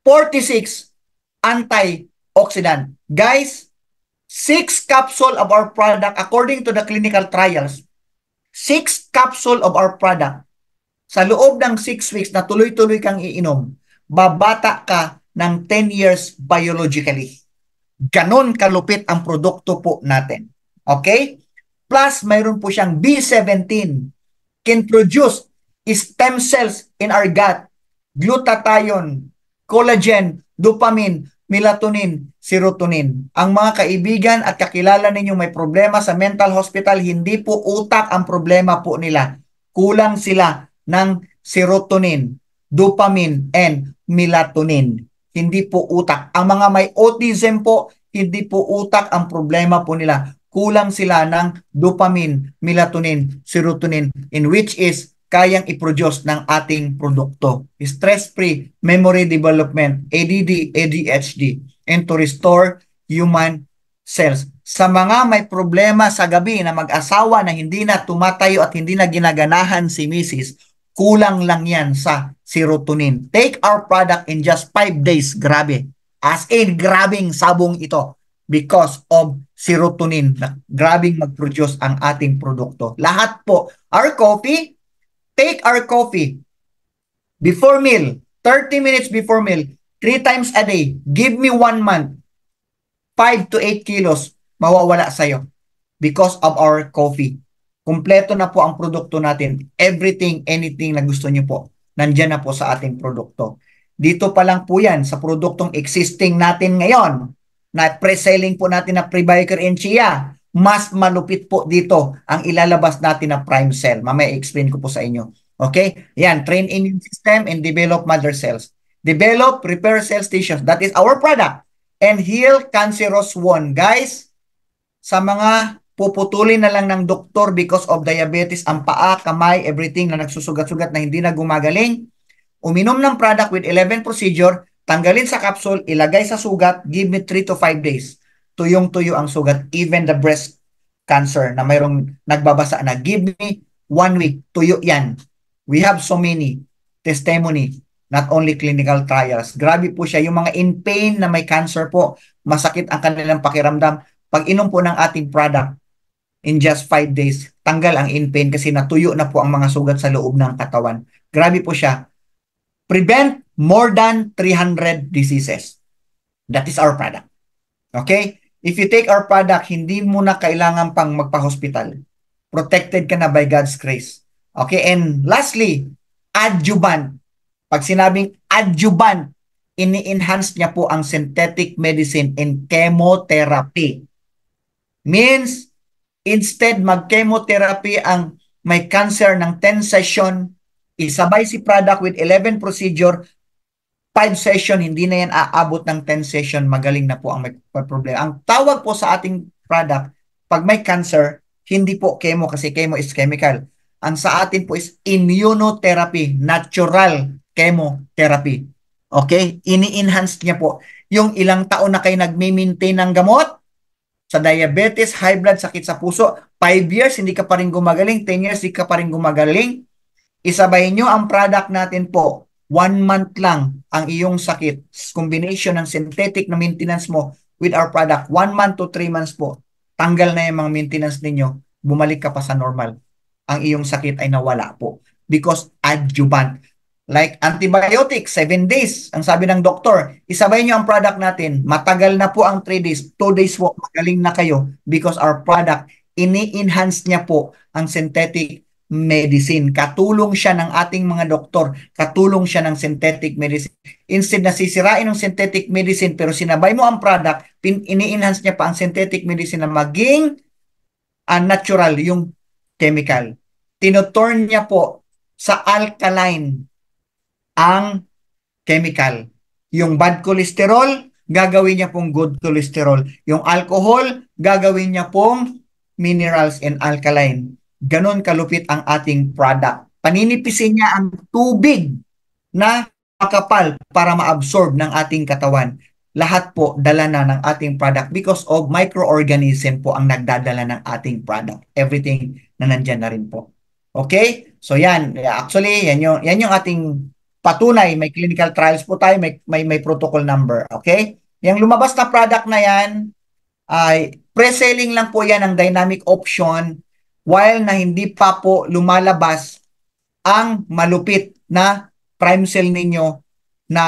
46 antioxidant. Guys, 6 capsule of our product according to the clinical trials. 6 capsule of our product. Sa loob ng 6 weeks na tuloy-tuloy kang iinom, babata ka ng 10 years biologically. Ganon kalupit ang produkto po natin. Okay? Plus, mayroon po siyang B17. Can produce stem cells in our gut. Glutathione, collagen, dopamine, melatonin, serotonin. Ang mga kaibigan at kakilala ninyo may problema sa mental hospital, hindi po utak ang problema po nila. Kulang sila ng serotonin, dopamine, and melatonin. Hindi po utak. Ang mga may autism po, hindi po utak ang problema po nila. Kulang sila ng dopamine, melatonin, serotonin, in which is kayang i-produce ng ating produkto. Stress-free, memory development, ADD, ADHD, and to restore human cells. Sa mga may problema sa gabi na mag-asawa na hindi na tumatayo at hindi na ginaganahan si Mrs., kulang lang yan sa serotonin. Take our product in just 5 days. Grabe. As in, grabing sabong ito because of serotonin. Grabing mag-produce ang ating produkto. Lahat po. Our coffee, take our coffee before meal, 30 minutes before meal, 3 times a day. Give me 1 month. 5 to 8 kilos mawawala sa'yo because of our coffee. Kumpleto na po ang produkto natin. Everything, anything na gusto niyo po, nandyan na po sa ating produkto. Dito pa lang po yan sa produktong existing natin ngayon na pre-selling po natin na Prebiker and Chia. Mas malupit po dito ang ilalabas natin na prime cell. Mamaya explain ko po sa inyo. Okay? Yan, train immune system and develop mother cells. Develop, repair cell tissues. That is our product. And heal cancerous wound. Guys, sa mga puputulin na lang ng doktor because of diabetes, ang paa, kamay, everything na nagsusugat-sugat na hindi na gumagaling, uminom ng product with 11 procedure, tanggalin sa capsule, ilagay sa sugat, give me 3 to 5 days. Tuyong-tuyo ang sugat, even the breast cancer na mayroong nagbabasa na, give me 1 week, tuyo yan. We have so many testimony, not only clinical trials. Grabe po siya. Yung mga in pain na may cancer po, masakit ang kanilang pakiramdam. Pag inom po ng ating product, in just 5 days, tanggal ang in pain kasi natuyo na po ang mga sugat sa loob ng katawan. Grabe po siya. Prevent more than 300 diseases. That is our product. Okay? If you take our product, hindi mo na kailangan pang magpa-hospital. Protected ka na by God's grace. Okay? And lastly, adjuvant. Pag sinabing adjuvant, ini-enhance niya po ang synthetic medicine and chemotherapy. Means, instead mag-chemotherapy ang may cancer ng 10 session, isabay si product with 11 procedure, 5 session, hindi na yan aabot ng 10 session, magaling na po ang may problema. Ang tawag po sa ating product, pag may cancer, hindi po chemo kasi chemo is chemical. Ang sa atin po is immunotherapy, natural chemotherapy. Okay? Ini-enhance niya po. Yung ilang taon na kayo nagme-maintain ng gamot, sa diabetes, high blood, sakit sa puso, 5 years, hindi ka pa rin gumagaling, 10 years, hindi ka pa rin gumagaling, isabay nyo ang product natin po, 1 month lang ang iyong sakit. Combination ng synthetic na maintenance mo with our product, 1 month to 3 months po, tanggal na yung mga maintenance ninyo, bumalik ka pa sa normal. Ang iyong sakit ay nawala po. Because adjuvant. Like antibiotics, 7 days. Ang sabi ng doktor, isabay nyo ang product natin. Matagal na po ang 3 days. 2 days po, magaling na kayo. Because our product, ini-enhance niya po ang synthetic medicine. Katulong siya ng ating mga doktor. Katulong siya ng synthetic medicine. Instead na sisirain ng synthetic medicine pero sinabay mo ang product, ini-enhance niya pa ang synthetic medicine na maging natural, yung chemical. Tinoturn niya po sa alkaline ang chemical. Yung bad cholesterol, gagawin niya pong good cholesterol. Yung alcohol, gagawin niya pong minerals and alkaline. Ganon kalupit ang ating product. Paninipisin niya ang tubig na makapal para ma-absorb ng ating katawan. Lahat po dala na ng ating product because of microorganism po ang nagdadala ng ating product. Everything na nandyan na rin po. Okay? So yan, actually, yan yung ating patunay. May clinical trials po tayo, may protocol number. Okay? Yung lumabas na product na yan, ay pre-selling lang po yan ng dynamic option while na hindi pa po lumalabas ang malupit na prime cell ninyo na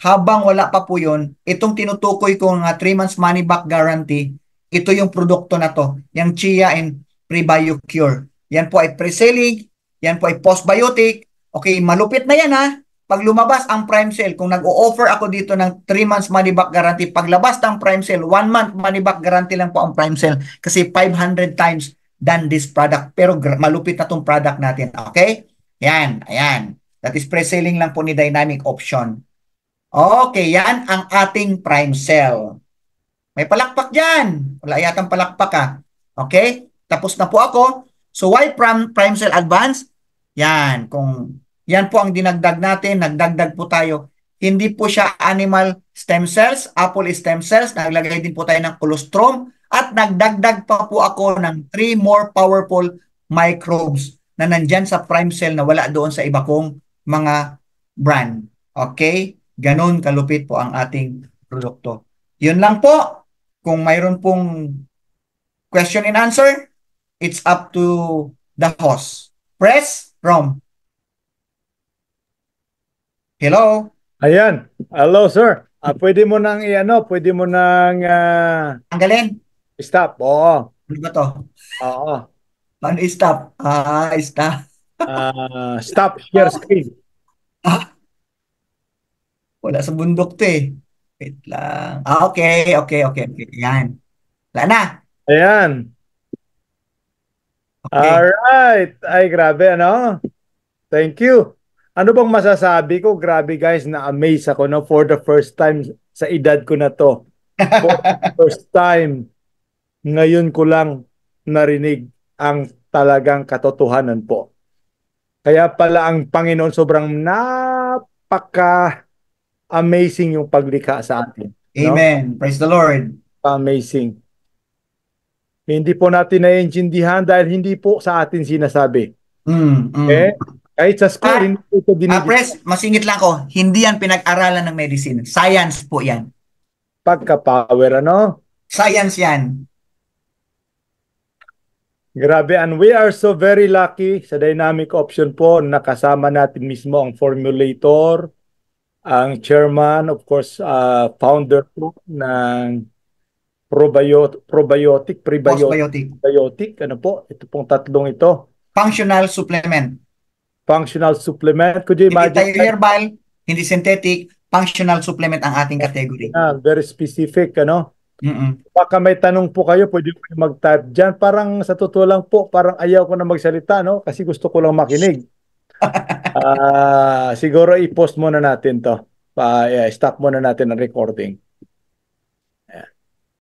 habang wala pa po yun, itong tinutukoy ko nga 3 months money back guarantee, ito yung produkto na to, yung Chia and Prebio-Cure. Yan po ay pre-selling, yan po ay postbiotic. Okay, malupit na yan ha. Pag lumabas ang prime cell, kung nag-o-offer ako dito ng 3 months money back guarantee, paglabas ng prime cell, 1 month money back guarantee lang po ang prime cell kasi 500 times than this product. Pero malupit na tong product natin. Okay? Yan, ayan. That is pre-selling lang po ni Dynamic Option. Okay, yan ang ating prime cell. May palakpak dyan. Wala yatang palakpak ha. Okay? Tapos na po ako. So why prime cell advance? Yan. Kung yan po ang dinagdag natin, nagdagdag po tayo. Hindi po siya animal stem cells, apple stem cells. Naglagay din po tayo ng colostrum. At nagdagdag pa po ako ng 3 more powerful microbes na nandyan sa prime cell na wala doon sa iba kong mga brand. Okay? Ganon kalupit po ang ating produkto. Yun lang po. Kung mayroon pong question and answer, it's up to the host. Press from. Hello? Ayan. Hello, sir. Pwede mo nang pwede mo nang Tanggalin? stop. Oo. Ano ba to? Oo. Paano i-stop? Stop. Stop share screen. Wala sa bundok to eh. Wait lang. Okay. Yan. Wala na. Ayan. Okay. Alright. Ay, grabe, ano? Thank you. Ano bang masasabi ko? Grabe, guys, na-amaze ako, no? For the first time sa edad ko na to. For the first time ngayon ko lang narinig ang talagang katotohanan po. Kaya pala ang Panginoon sobrang napaka-amazing yung paglikha sa atin, no? Amen. Praise the Lord. Amazing. Hindi po natin naiintindihan dahil hindi po sa atin sinasabi. Mm, mm. Eh, kahit sa school, At, hindi po ito dinidikta. Pres, masingit lang ko, hindi yan pinag-aralan ng medicine. Science po yan. Pagka-power, ano? Science yan. Grabe, and we are so very lucky sa dynamic option po. Nakasama natin mismo ang formulator, ang chairman, of course, founder po ng Postbiotic. prebiotic, ano po? Ito pong tatlong ito. Functional supplement. Functional supplement. Could you Hindi imagine? tayo herbal, hindi synthetic, functional supplement ang ating category. Very specific, ano? Mm-mm. Baka may tanong po kayo, pwede po kayo mag-type dyan. Parang sa totoo lang po, parang ayaw ko na magsalita, no? Kasi gusto ko lang makinig. Siguro i-post muna natin to. Stop muna natin ang recording.